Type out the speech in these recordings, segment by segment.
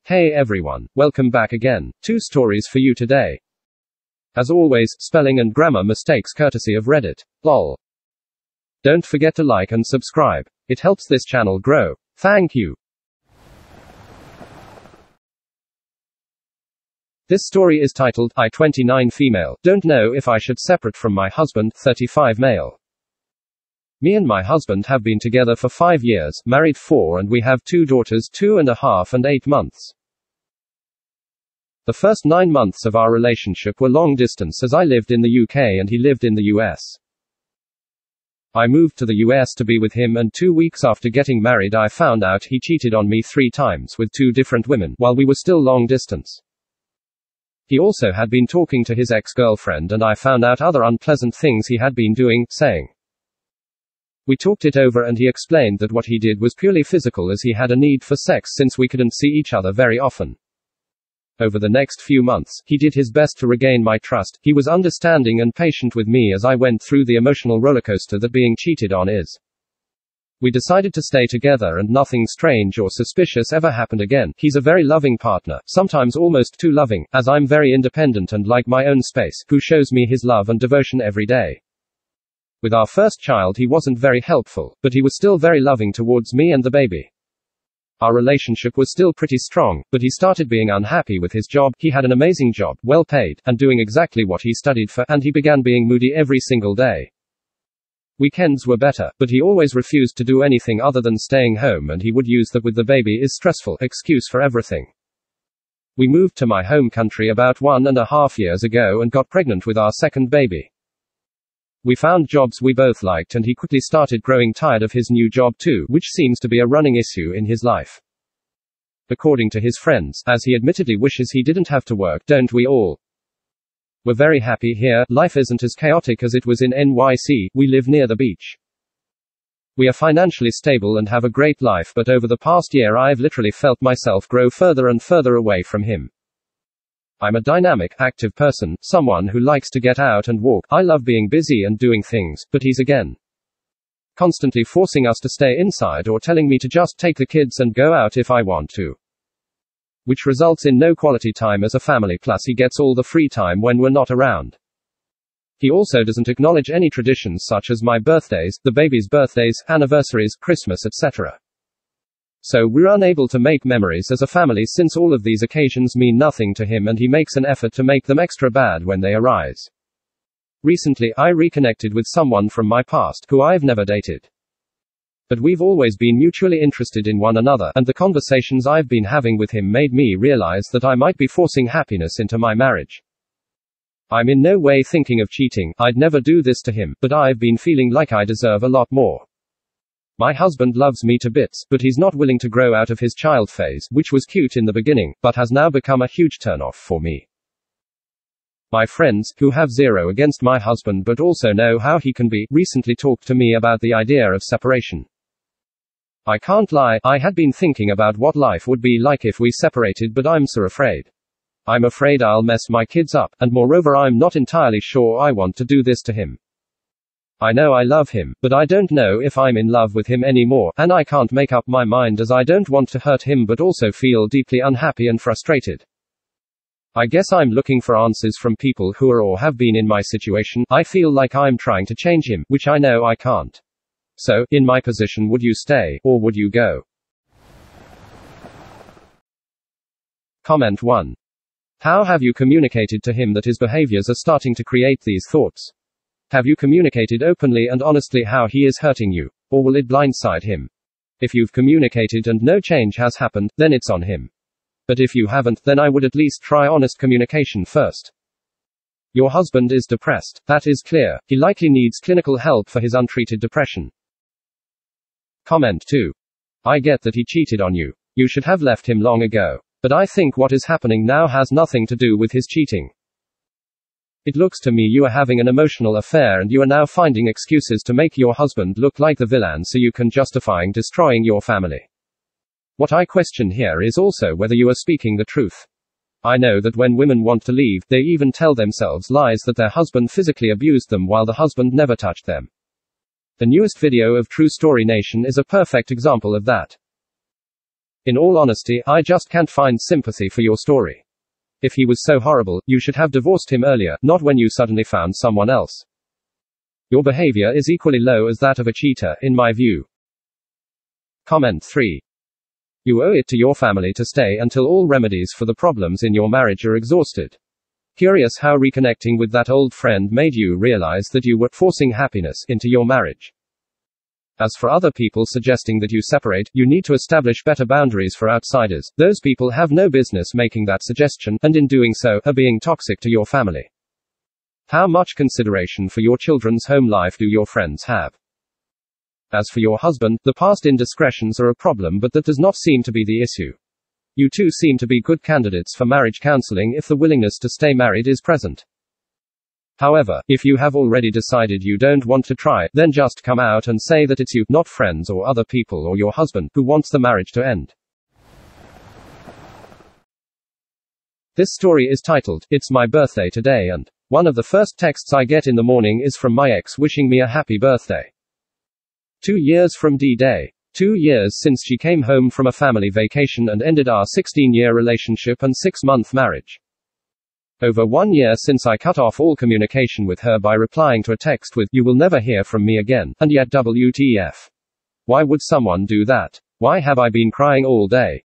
Hey everyone, welcome back again. 2 stories for you today. As always, spelling and grammar mistakes courtesy of Reddit. Lol. Don't forget to like and subscribe. It helps this channel grow. Thank you. This story is titled, I 29 female, don't know if I should separate from my husband, 35 male. Me and my husband have been together for 5 years, married 4, and we have 2 daughters, 2.5 and 8 months. The first 9 months of our relationship were long distance as I lived in the UK and he lived in the US. I moved to the US to be with him, and 2 weeks after getting married I found out he cheated on me 3 times with 2 different women, while we were still long distance. He also had been talking to his ex-girlfriend, and I found out other unpleasant things he had been doing, saying. We talked it over and he explained that what he did was purely physical, as he had a need for sex since we couldn't see each other very often. Over the next few months, he did his best to regain my trust. He was understanding and patient with me as I went through the emotional rollercoaster that being cheated on is. We decided to stay together and nothing strange or suspicious ever happened again. He's a very loving partner, sometimes almost too loving, as I'm very independent and like my own space, who shows me his love and devotion every day. With our first child he wasn't very helpful, but he was still very loving towards me and the baby. Our relationship was still pretty strong, but he started being unhappy with his job. He had an amazing job, well paid, and doing exactly what he studied for, and he began being moody every single day. Weekends were better, but he always refused to do anything other than staying home, and he would use that with the baby is stressful excuse for everything. We moved to my home country about 1.5 years ago and got pregnant with our second baby. We found jobs we both liked, and he quickly started growing tired of his new job too, which seems to be a running issue in his life. According to his friends, as he admittedly wishes he didn't have to work, don't we all? We're very happy here, life isn't as chaotic as it was in NYC, we live near the beach. We are financially stable and have a great life, but over the past year I've literally felt myself grow further and further away from him. I'm a dynamic, active person, someone who likes to get out and walk. I love being busy and doing things, but he's again constantly forcing us to stay inside or telling me to just take the kids and go out if I want to. Which results in no quality time as a family, plus he gets all the free time when we're not around. He also doesn't acknowledge any traditions such as my birthdays, the baby's birthdays, anniversaries, Christmas, etc. So we're unable to make memories as a family since all of these occasions mean nothing to him, and he makes an effort to make them extra bad when they arise. Recently, I reconnected with someone from my past, who I've never dated. But we've always been mutually interested in one another, and the conversations I've been having with him made me realize that I might be forcing happiness into my marriage. I'm in no way thinking of cheating, I'd never do this to him, but I've been feeling like I deserve a lot more. My husband loves me to bits, but he's not willing to grow out of his child phase, which was cute in the beginning, but has now become a huge turn-off for me. My friends, who have zero against my husband but also know how he can be, recently talked to me about the idea of separation. I can't lie, I had been thinking about what life would be like if we separated, but I'm so afraid. I'm afraid I'll mess my kids up, and moreover I'm not entirely sure I want to do this to him. I know I love him, but I don't know if I'm in love with him anymore, and I can't make up my mind as I don't want to hurt him but also feel deeply unhappy and frustrated. I guess I'm looking for answers from people who are or have been in my situation. I feel like I'm trying to change him, which I know I can't. So, in my position, would you stay, or would you go? Comment 1. How have you communicated to him that his behaviors are starting to create these thoughts? Have you communicated openly and honestly how he is hurting you? Or will it blindside him? If you've communicated and no change has happened, then it's on him. But if you haven't, then I would at least try honest communication first. Your husband is depressed. That is clear. He likely needs clinical help for his untreated depression. Comment 2. I get that he cheated on you. You should have left him long ago. But I think what is happening now has nothing to do with his cheating. It looks to me you are having an emotional affair and you are now finding excuses to make your husband look like the villain so you can justifying destroying your family. What I question here is also whether you are speaking the truth. I know that when women want to leave, they even tell themselves lies that their husband physically abused them while the husband never touched them. The newest video of True Story Nation is a perfect example of that. In all honesty, I just can't find sympathy for your story. If he was so horrible, you should have divorced him earlier, not when you suddenly found someone else. Your behavior is equally low as that of a cheater, in my view. Comment 3. You owe it to your family to stay until all remedies for the problems in your marriage are exhausted. Curious how reconnecting with that old friend made you realize that you were forcing happiness into your marriage. As for other people suggesting that you separate, you need to establish better boundaries for outsiders. Those people have no business making that suggestion, and in doing so, are being toxic to your family. How much consideration for your children's home life do your friends have? As for your husband, the past indiscretions are a problem, but that does not seem to be the issue. You two seem to be good candidates for marriage counseling if the willingness to stay married is present. However, if you have already decided you don't want to try, then just come out and say that it's you, not friends or other people or your husband, who wants the marriage to end. This story is titled, "It's My Birthday Today," and one of the first texts I get in the morning is from my ex wishing me a happy birthday. 2 years from D-Day. 2 years since she came home from a family vacation and ended our 16-year relationship and 6-month marriage. Over 1 year since I cut off all communication with her by replying to a text with, "You will never hear from me again," and yet WTF. Why would someone do that? Why have I been crying all day?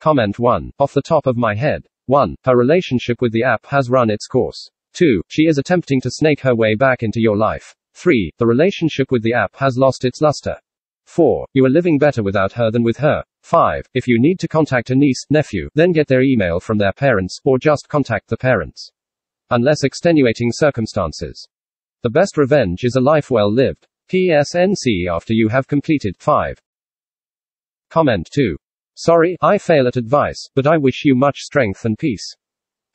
Comment 1. Off the top of my head. 1. Her relationship with the app has run its course. 2. She is attempting to snake her way back into your life. 3. The relationship with the app has lost its luster. 4. You are living better without her than with her. 5. If you need to contact a niece, nephew, then get their email from their parents, or just contact the parents. Unless extenuating circumstances. The best revenge is a life well lived. PSNC after you have completed 5. Comment 2. Sorry, I fail at advice, but I wish you much strength and peace.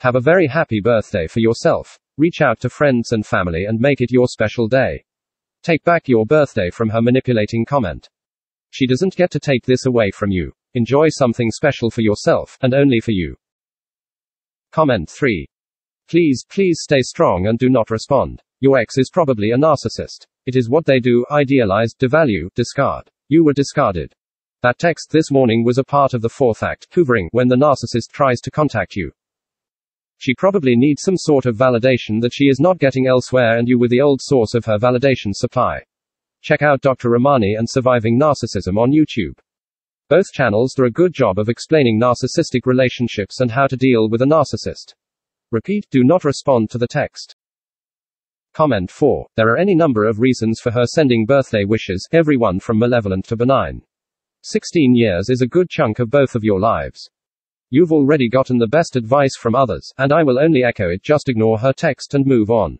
Have a very happy birthday for yourself. Reach out to friends and family and make it your special day. Take back your birthday from her manipulating comment. She doesn't get to take this away from you. Enjoy something special for yourself, and only for you. Comment 3. Please stay strong and do not respond. Your ex is probably a narcissist. It is what they do: idealize, devalue, discard. You were discarded. That text this morning was a part of the fourth act, hoovering, when the narcissist tries to contact you. She probably needs some sort of validation that she is not getting elsewhere, and you were the old source of her validation supply. Check out Dr. Ramani and Surviving Narcissism on YouTube. Both channels do a good job of explaining narcissistic relationships and how to deal with a narcissist. Repeat, do not respond to the text. Comment 4. There are any number of reasons for her sending birthday wishes, everyone from malevolent to benign. 16 years is a good chunk of both of your lives. You've already gotten the best advice from others, and I will only echo it: just ignore her text and move on.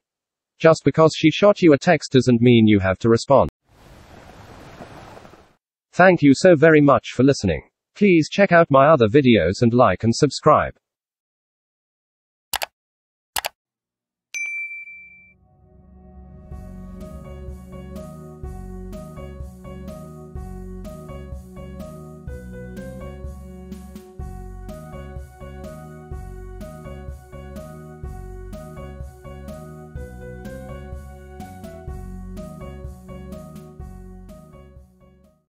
Just because she shot you a text doesn't mean you have to respond. Thank you so very much for listening. Please check out my other videos and like and subscribe.